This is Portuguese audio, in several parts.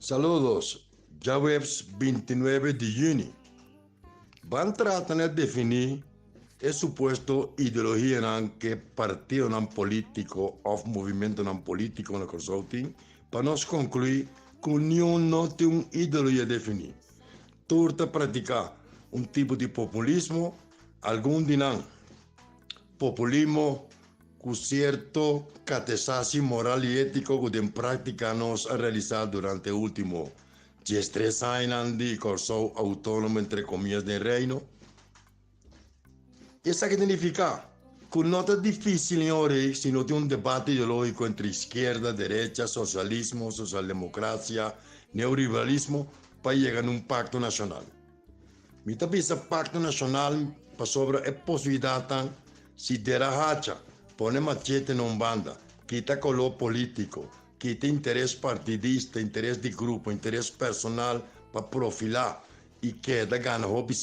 Saludos, ya webs 29 de junio. Van tratar de definir el supuesto ideología que partido político o movimiento político en el consulting para nos concluir que no tiene una ideología definida. Turta practicar un tipo de populismo, algún dinan populismo con cierto catecismo moral y ético que en práctica nos ha realizado durante el último 13 años de corso autónomo entre comillas del reino. Eso significa que no es difícil ahora si no tiene un debate ideológico entre izquierda, derecha, socialismo, socialdemocracia, neoliberalismo para llegar a un pacto nacional. Mi ese pacto nacional para sobre la posibilidad de si derahacha, pone machete en una banda, quita color político, quita interés partidista, interés de grupo, interés personal para profilar y queda gana hobby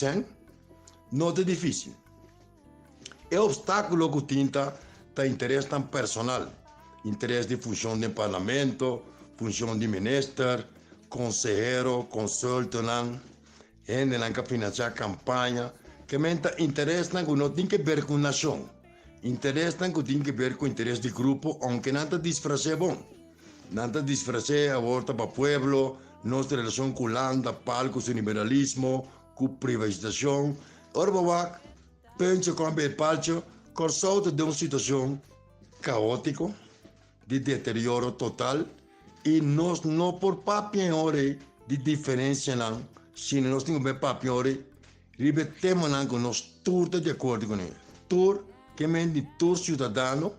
no es difícil. El obstáculo que tinta está interés tan personal, interés de función del parlamento, función de ministro, consejero, consultant, gente que financia campaña, que menta interés que no tiene que ver con nación, interés que tiene que ver con interés de grupo, aunque nada disfrace bon, nada disfrace aborta para pueblo, nuestra relación con landa, palcos, liberalismo, con privatización, orba penso con el palcho, corso de una situación caótica, de deterioro total, y nos no por papiore de diferencia, sino nos tenemos papiore, ribetemos que nos todos de acuerdo con él. Tur que me di tur ciudadano,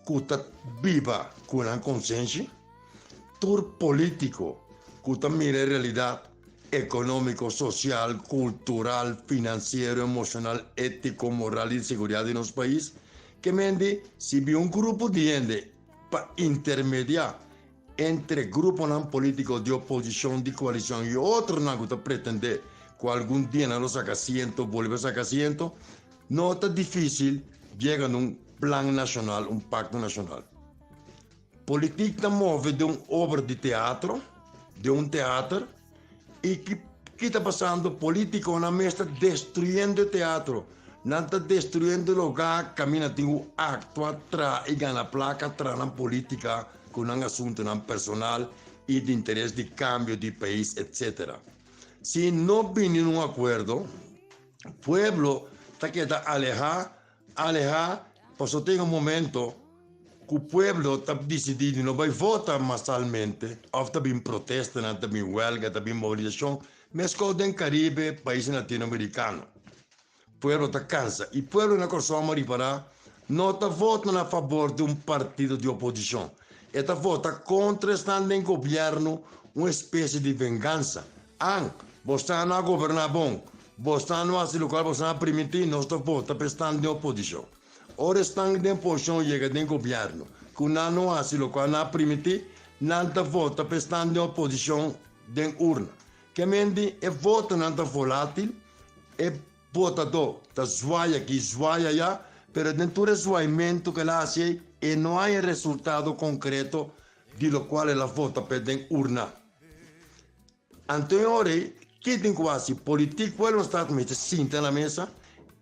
que está viva con la conciencia, tur político, que está mira la realidad económico, social, cultural, financiero, emocional, ético, moral y de seguridad de nuestro país, que mende si vi un grupo de gente para intermediar entre grupos políticos de oposición, de coalición y otros que pretende que algún día no saca asiento, vuelve a sacar asiento, no es difícil llegar a un plan nacional, un pacto nacional. Política mueve de una obra de teatro, de un teatro, y ¿qué está pasando? Político na mesa destruyendo el teatro, no está destruyendo el lugar, camina de un acto atrás y gana placa atrás en política con un asunto personal y de interés de cambio de país, etc. Si no viene un acuerdo, el pueblo está queda alejado, pues tenga un momento que el pueblo está decidido no va a votar masalmente, o está bien protesta, está bien huelga, está bien movilización, mas con el Caribe, países latinoamericanos. El pueblo está cansado. Y el pueblo en la cosa para no está votando a favor de un partido de oposición. Está votando contra estando en gobierno una especie de venganza. Vos no a gobernar bon, vos no a hacer lo cual vos no a permitir, no está votando para estar en oposición. Ora estão em posição chega de governo, que não hace lo qual não permite, nada vota para estar em oposição de urna. Que mendi é voto nada volátil, é votador, tá zoia aqui, zoia já, pero dentro do zoamento que ela hace, e não há resultado concreto de lo qual ela vota para de urna. Então, ora, que tem quase político, ele está senta na mesa,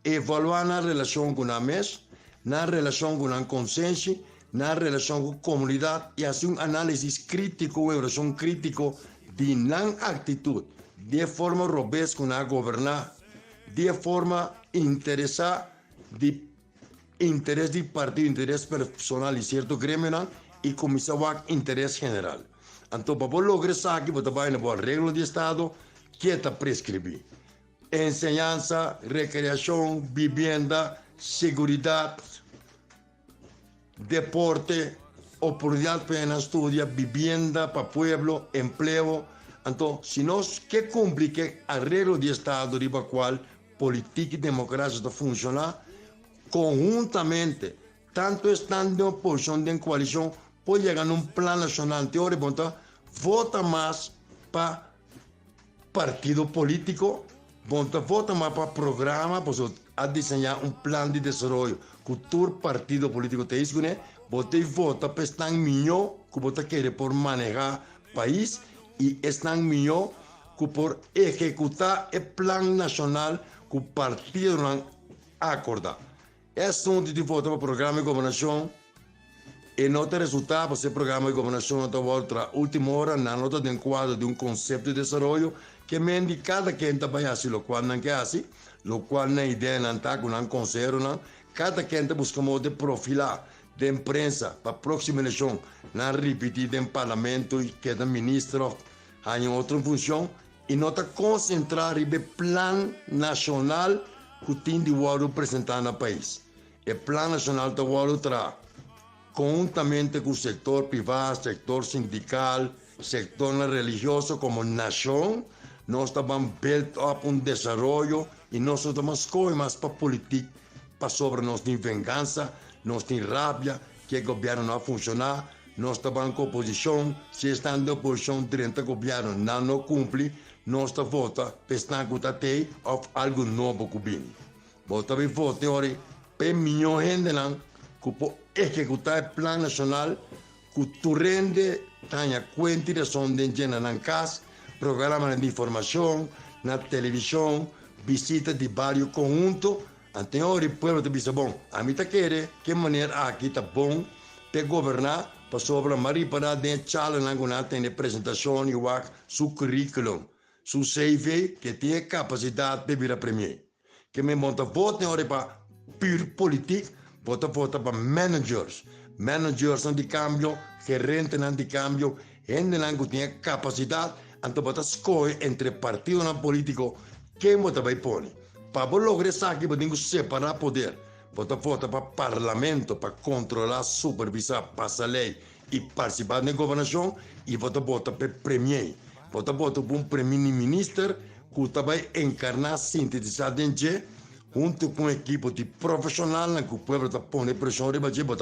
evaluar a relação com a mesa, na relação com a consciência, na relação com a comunidade e fazer um análise crítico, uma relação crítica de não atitude, de forma robusta com a governar, de forma interessada, de interesse de partido, interesse personal e certo grêmio e começar a interesse geral. Então, para lograr isso aqui, você vai na regra de Estado que está prescrito. Enseñanza, recreación, vivienda, seguridad, deporte, oportunidad para estudiar, vivienda para pueblo, empleo. Entonces, si nos que cumple que arreglo de Estado, de cual política y democracia funciona conjuntamente, tanto estando en oposición de coalición, puede llegar a un plan nacional teórico, vota más para partido político. Vota más para programa, pues a diseñar un plan de desarrollo. Cultura partido político te dice que vota para estar mejor que vota quiere por manejar país e estão melhor que por executar o plano nacional que o partido não acorda. É assunto de voto para o programa de governação e nota resultado desse programa de governação até a última hora na nota de enquadro de conceito de desenvolvimento que mende cada quem está fazendo, o qual não quer assim, o qual na ideia não está, não considera, não. Cada quem está buscando de profilar de imprensa para a próxima eleição, não repetir em parlamento e que o ministro em outra função, e nota concentrar no plano nacional que tem de apresentar no país. O plano nacional de traz conjuntamente com o setor privado, setor sindical, setor religioso como nação, nós estamos build up desenvolvimento e nós estamos escolhendo mais para política, para sobre nós tem vingança, nós tem rabia, que o governo não funcionar, nós estamos com oposição, se estão em oposição durante o governo não cumpre, nós estamos votando, pensando que tem algo novo que vem. Vota bem voto, ora, para milhões de gente que pode executar o plano nacional, que tu rende, tenha conta de som de gente na casa, programa de informação, na televisão, visita de vários conjuntos. Então, o povo te diz, bom, a mim está querendo, que maneira aqui está bom para governar, para sobre a Maria para dentro de chala, não tem apresentação e seu currículo, seu CV, que tem capacidade de vir a premier. Que me monta voto para pure política, vota para managers. Managers não de cambio, gerentes não de cambio, gente não tem capacidade, então vota escolher entre partido e político, quem vota vai pôr. Para lograr isso aqui, você tem que separar poder. Vota para parlamento, para controlar, supervisar, passar lei e participar da governação, e vota para premier. Vota para um primeiro-ministro que vai encarnar, sintetizar dentro, junto com a equipe de profissional, que o povo está pondo pressão,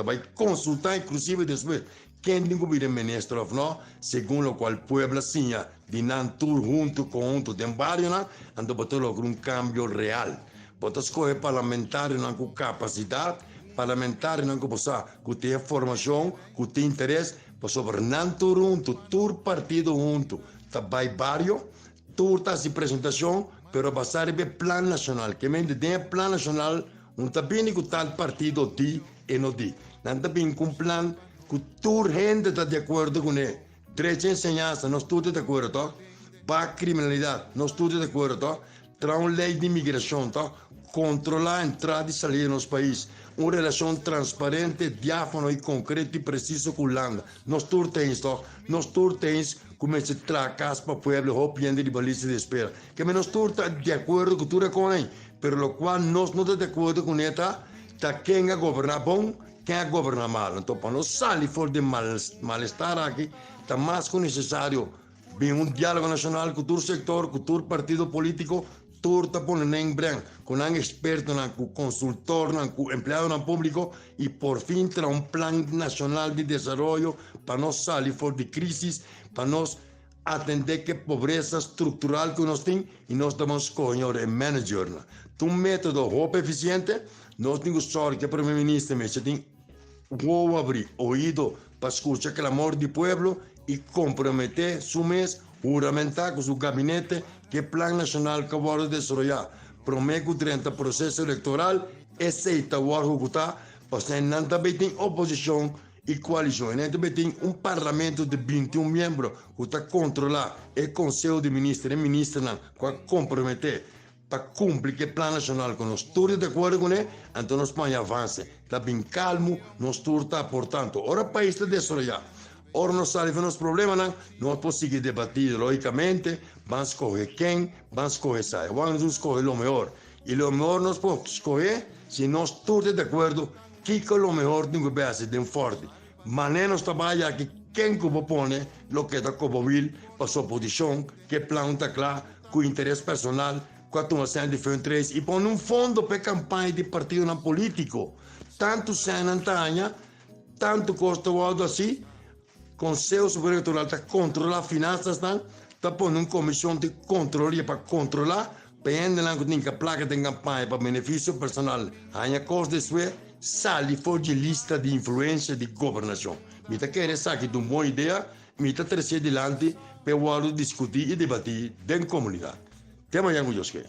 vai consultar, inclusive, depois, quem tem que vir ministro ou não, segundo o qual o povo sinha de nantur junto com de barrio, então vai lograr cambio real. Pode escolher parlamentares com capacidade, parlamentares que tem formação, que tem interesse, para sobre nantur junto, tur partido junto, vai barrio, tur está se apresentação, pero basare be plan nacional, que mende tem plan nacional, não está bem que tal partido di e não di. Não está bem com plan que toda gente está de acordo com ele. Direito de enseñança, nós todos de acordo, tá? Para criminalidade, nós todos de acordo, tá? Traz uma lei de imigração, tá? Controlar a entrada e saída nos países. Uma relação transparente, diáfano e concreta e preciso com a Holanda. Nós todos temos, tá? Nós todos temos como se tracas para o povo, hopiando de balista de espera. Que nós todos estamos de acordo com tudo com ele, pero lo qual nós não estamos de acordo com ele, tá quem a governar bom, quem a governar mal. Então, para nós sair fora de mal-estar aqui, está mais que necessário bem diálogo nacional com todo setor, com todo partido político, todo está pondo em branco, com um experto, com consultor, com empleado público, e por fim terá plano nacional de desenvolvimento para nós sair fora de crise, para nós atender que pobreza estrutural que nós temos, e nós estamos escolhendo o manager. Um método muito eficiente, nós temos sorte que o primeiro-ministro tem abrir ouvido para escutar o clamor do povo e comprometer seu mês, juramentar com seu gabinete que o plano nacional que vai desenvolver promete durante o processo eleitoral aceita o executar, porque não também tem oposição e coalição. Não também tem parlamento de 21 membros que está controlar o conselho de ministros e ministras que comprometer para cumprir o plano nacional que nós todos de acordo com ele, então nós vamos avançar. Está bem calmo, nós todos está, portanto, ora o país está desenvolvendo. Ora nós resolvemos os problemas, nós podemos seguir debatendo logicamente, vamos escolher quem, vamos escolher sai, vamos escolher o melhor. E o melhor nós podemos escolher se nós todos de acordo que é o melhor de um governo de forte. Mas nós trabalhamos aqui quem que propõe o que está como vil para a oposição, que plano está claro, com interesse personal, com a atuação de frente e põe um fundo para campanha de partido político. Tanto sem antanha, tanto custa o alto assim, Conselho Superior Eleitoral está controlar as finanças, está pondo uma comissão de controle para controlar, para ainda que tem a placa de campanha para benefício personal, a costa disso é, sai fora de lista de influência de governação. Me está querendo saber de uma boa ideia, mita terceiro delante, para o discutir e debater dentro da comunidade. Até amanhã, Gujosque.